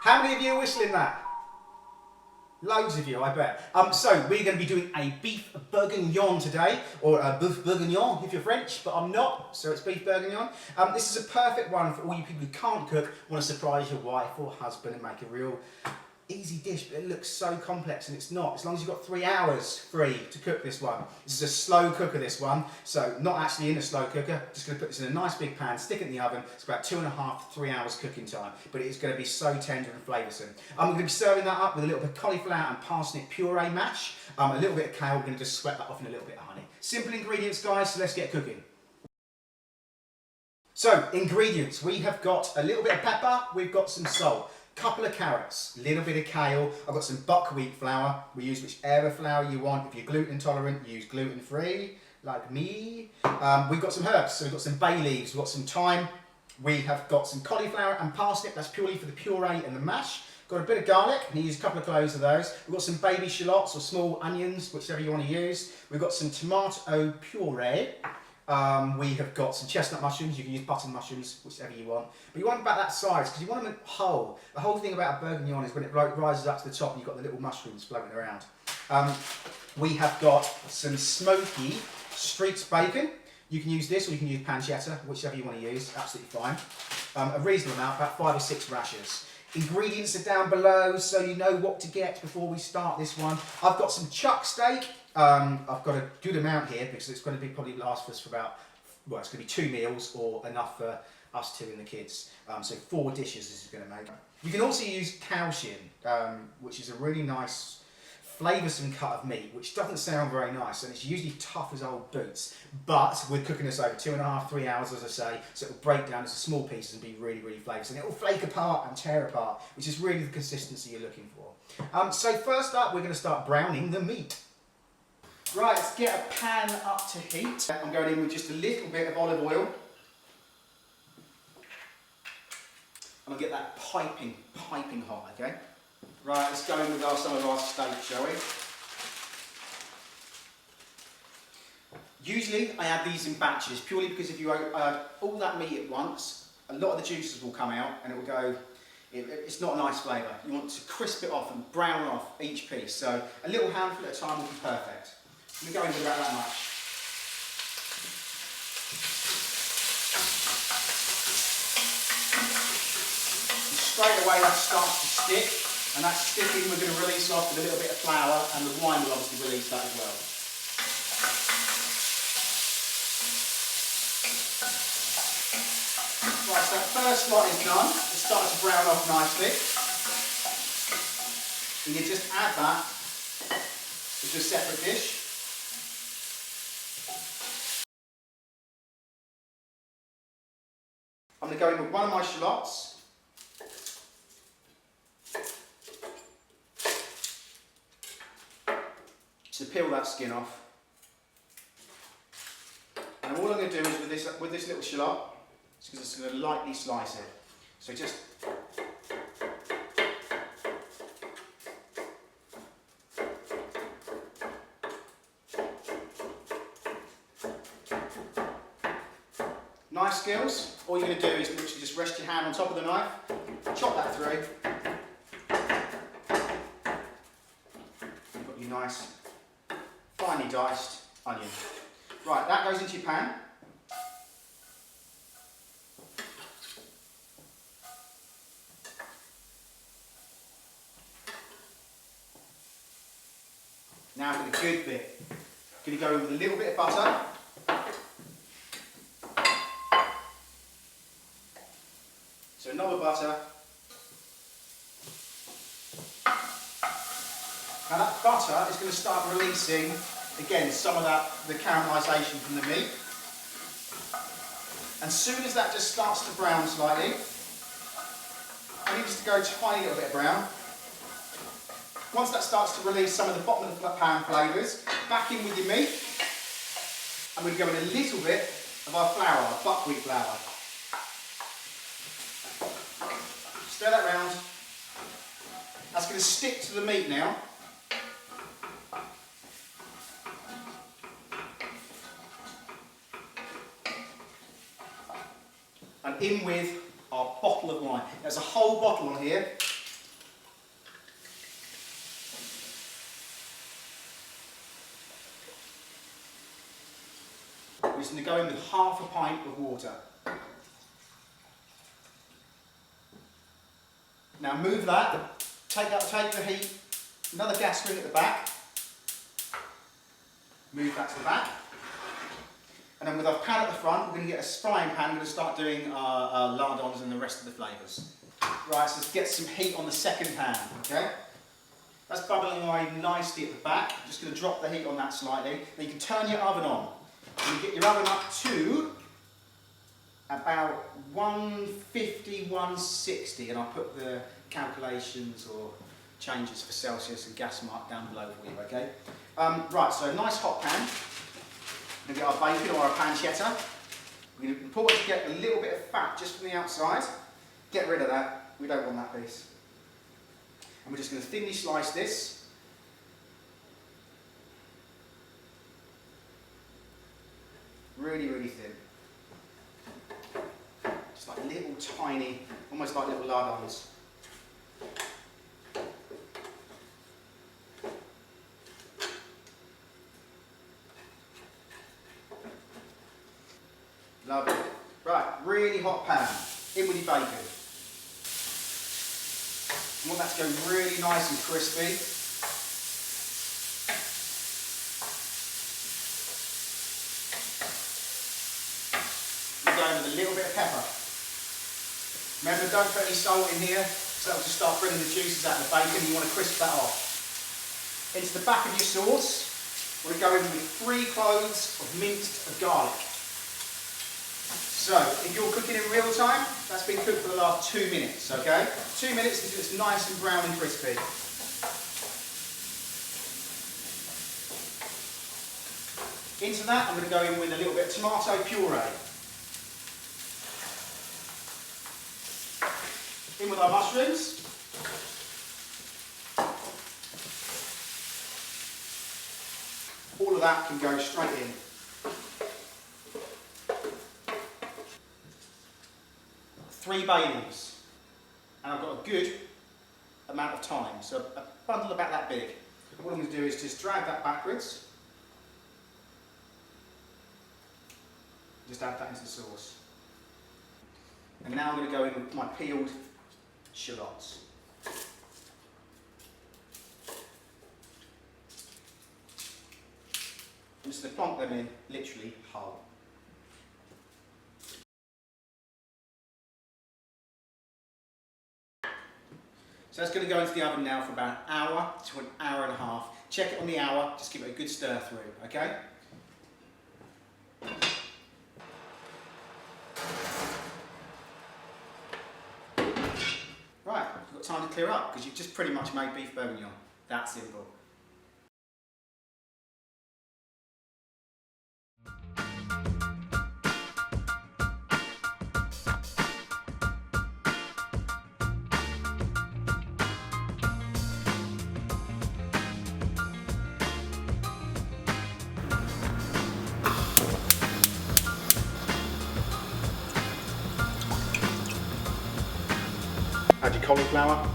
How many of you are whistling that? Loads of you, I bet. So we're going to be doing a beef bourguignon today, or a boeuf bourguignon if you're French, but I'm not, so it's beef bourguignon. This is a perfect one for all you people who can't cook, want to surprise your wife or husband and make a real easy dish, but it looks so complex and it's not. As long as you've got 3 hours free to cook this one. This is a slow cooker, this one, so not actually in a slow cooker. Just going to put this in a nice big pan, stick it in the oven. It's about 2.5 to 3 hours cooking time, but it is going to be so tender and flavoursome. I'm going to be serving that up with a little bit of cauliflower and parsnip puree mash, a little bit of kale. We're going to just sweat that off in a little bit of honey. Simple ingredients, guys, so let's get cooking. So, ingredients. We have got a little bit of pepper, we've got some salt. Couple of carrots, little bit of kale. I've got some buckwheat flour. We use whichever flour you want. If you're gluten intolerant, use gluten free, like me. We've got some herbs, so we've got some bay leaves, we've got some thyme. We have got some cauliflower and parsnip, that's purely for the puree and the mash. Got a bit of garlic, and you use a couple of cloves of those. We've got some baby shallots or small onions, whichever you want to use. We've got some tomato puree. We have got some chestnut mushrooms. You can use button mushrooms, whichever you want. But you want about that size because you want them whole. The whole thing about a bourguignon is when it rises up to the top and you've got the little mushrooms floating around. We have got some smoky street bacon. You can use this or you can use pancetta, whichever you want to use, absolutely fine. A reasonable amount, about 5 or 6 rashers. Ingredients are down below so you know what to get before we start this one. I've got some chuck steak. I've got a good amount here because it's going to probably last for us for about, well, it's going to be 2 meals or enough for us 2 and the kids. So 4 dishes this is going to make. You can also use cow shin, which is a really nice flavoursome cut of meat, which doesn't sound very nice and it's usually tough as old boots, but we're cooking this over 2.5 to 3 hours, as I say, so it'll break down into small pieces and be really, really flavoursome. And it'll flake apart and tear apart, which is really the consistency you're looking for. So first up, we're going to start browning the meat. Right, let's get a pan up to heat. I'm going in with just a little bit of olive oil. And I'll get that piping hot, okay? Right, let's go in with some of our steak, shall we? Usually I add these in batches, purely because if you add all that meat at once, a lot of the juices will come out and it will go, it's not a nice flavour. You want to crisp it off and brown off each piece, so a little handful at a time will be perfect. I'm going to go in with about that much. And straight away that starts to stick, and that sticking we're going to release off with a little bit of flour, and the wine will obviously release that as well. Right, so that first lot is done. It's starting to brown off nicely. And you just add that to a separate dish. I'm going to go in with one of my shallots. To peel that skin off. And all I'm going to do is with this little shallot, is just going to lightly slice it. So just knife skills. All you're going to do is literally just rest your hand on top of the knife, chop that through. You've got your nice, finely diced onion. Right, that goes into your pan. Now for the good bit. I'm going to go with a little bit of butter. So another butter. Now that butter is going to start releasing, again, some of the caramelisation from the meat. And as soon as that just starts to brown slightly, I need it to go a tiny little bit brown. Once that starts to release some of the bottom of the pan flavours, back in with your meat. I'm going to go in a little bit of our flour, our buckwheat flour. Stir that round. That's going to stick to the meat now. And in with our bottle of wine. There's a whole bottle on here. just going to go in with half a pint of water. Now move that, take the heat, another gas ring at the back, move that to the back, and then with our pan at the front, we're going to get a frying pan. We're going to start doing our lardons and the rest of the flavours. Right, so let's get some heat on the second pan, okay? That's bubbling away nicely at the back. I'm just going to drop the heat on that slightly. Then you can turn your oven on. And you get your oven up to about 150, 160, and I'll put the calculations or changes for Celsius and gas mark down below for you, okay? Right, so a nice hot pan. We're going to get our bacon or our pancetta. We're going to important to get a little bit of fat just from the outside. Get rid of that. We don't want that piece. And we're just going to thinly slice this. Really, really thin. Just like little tiny, almost like little lardons. Lovely. Right, really hot pan. In with your bacon. You want that to go really nice and crispy. We're going with a little bit of pepper. Remember, don't put any salt in here, so that'll just start bringing the juices out of the bacon. You want to crisp that off. Into the back of your sauce, we're going with 3 cloves of minced garlic. So, if you're cooking in real time, that's been cooked for the last 2 minutes, okay? 2 minutes until it's nice and brown and crispy. Into that, I'm going to go in with a little bit of tomato puree. In with our mushrooms. All of that can go straight in. Three bay leaves, and I've got a good amount of thyme, so a bundle about that big. What I'm going to do is just drag that backwards, just add that into the sauce. And now I'm going to go in with my peeled shallots. I'm just going to plonk them in, literally whole. So that's going to go into the oven now for about an hour to an hour and a half. Check it on the hour, just give it a good stir through, okay? Right, you've got time to clear up because you've just pretty much made beef bourguignon. That simple. Add your cauliflower,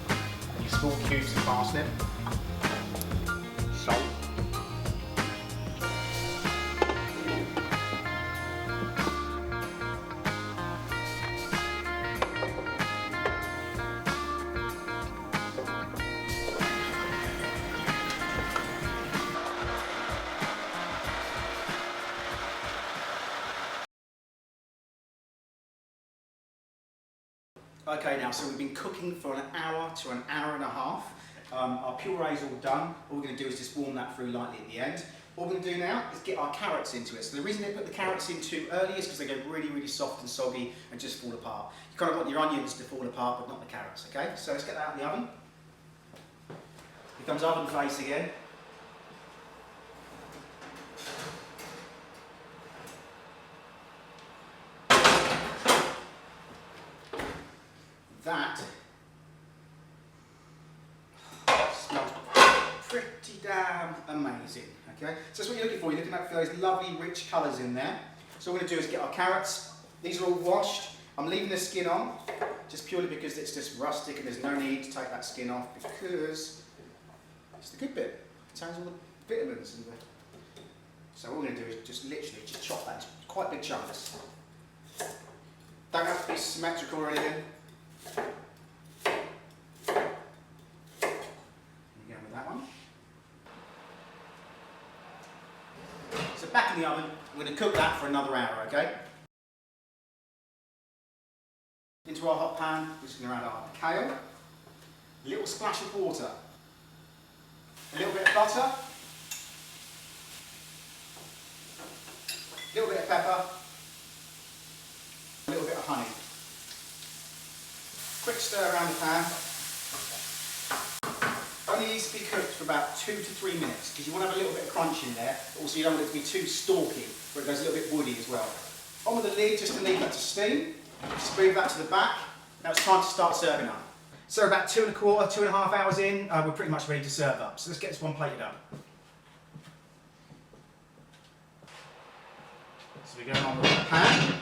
and your small cubes of parsnip, salt, Okay, now, so we've been cooking for an hour to an hour and a half. Our puree's all done. All we're going to do is just warm that through lightly at the end. What we're going to do now is get our carrots into it. So the reason they put the carrots in too early is because they go really, really soft and soggy and just fall apart. You kind of want your onions to fall apart, but not the carrots, okay? So let's get that out of the oven. Here comes oven face again. That smells pretty damn amazing, okay? So that's what you're looking for. You're looking for those lovely rich colours in there. So what we're going to do is get our carrots. These are all washed. I'm leaving the skin on, just purely because it's just rustic and there's no need to take that skin off because it's the good bit. It contains all the vitamins and the So what we're going to do is just literally just chop that into quite big chunks. Don't have to be symmetrical or anything. Again with that one. So back in the oven, we're going to cook that for another hour, okay? Into our hot pan, we're just going to add our kale, a little splash of water, a little bit of butter, a little bit of pepper, a little bit of honey. Quick stir around the pan. Only needs to be cooked for about 2 to 3 minutes because you want to have a little bit of crunch in there. Also, you don't want it to be too stalky, where it goes a little bit woody as well. On with the lid just to leave that to steam. Just move that to the back. Now it's time to start serving up. So about 2 1/4 hours in, we're pretty much ready to serve up. So let's get this one plated up. So we're going on with the pan.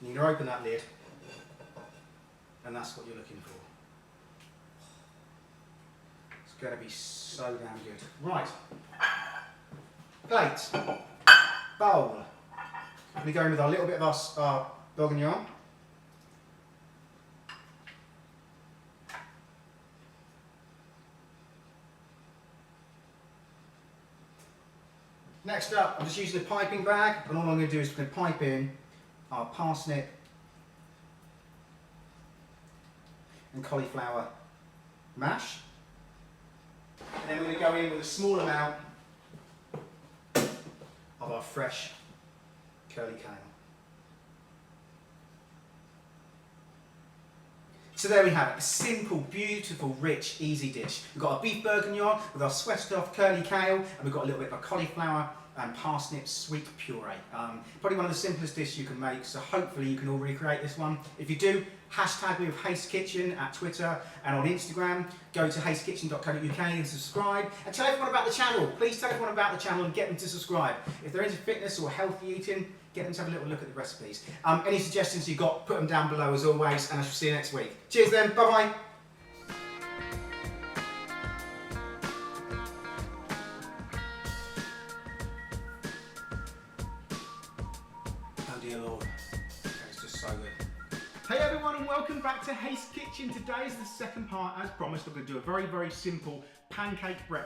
You need to open that lid, and that's what you're looking for. It's going to be so damn good. Right. Plate. Bowl. We're going with our little bit of our Bourguignon. Next up, I'm just using a piping bag, and all I'm going to do is going to pipe in our parsnip and cauliflower mash. And then we're going to go in with a small amount of our fresh curly kale. So there we have it, a simple, beautiful, rich, easy dish. We've got our beef bourguignon with our sweated off curly kale, and we've got a little bit of a cauliflower and parsnip sweet puree. Probably one of the simplest dishes you can make, so hopefully you can all recreate this one. If you do, hashtag me with Haste Kitchen at Twitter and on Instagram. Go to hastekitchen.co.uk and subscribe. And tell everyone about the channel. Please tell everyone about the channel and get them to subscribe. If they're into fitness or healthy eating, get them to have a little look at the recipes. Any suggestions you've got, put them down below as always, and I shall see you next week. Cheers then, bye-bye. Oh dear Lord, it's just so good. Hey everyone, and welcome back to Haste Kitchen. Today is the second part. As promised, I'm going to do a very, very simple pancake breakfast.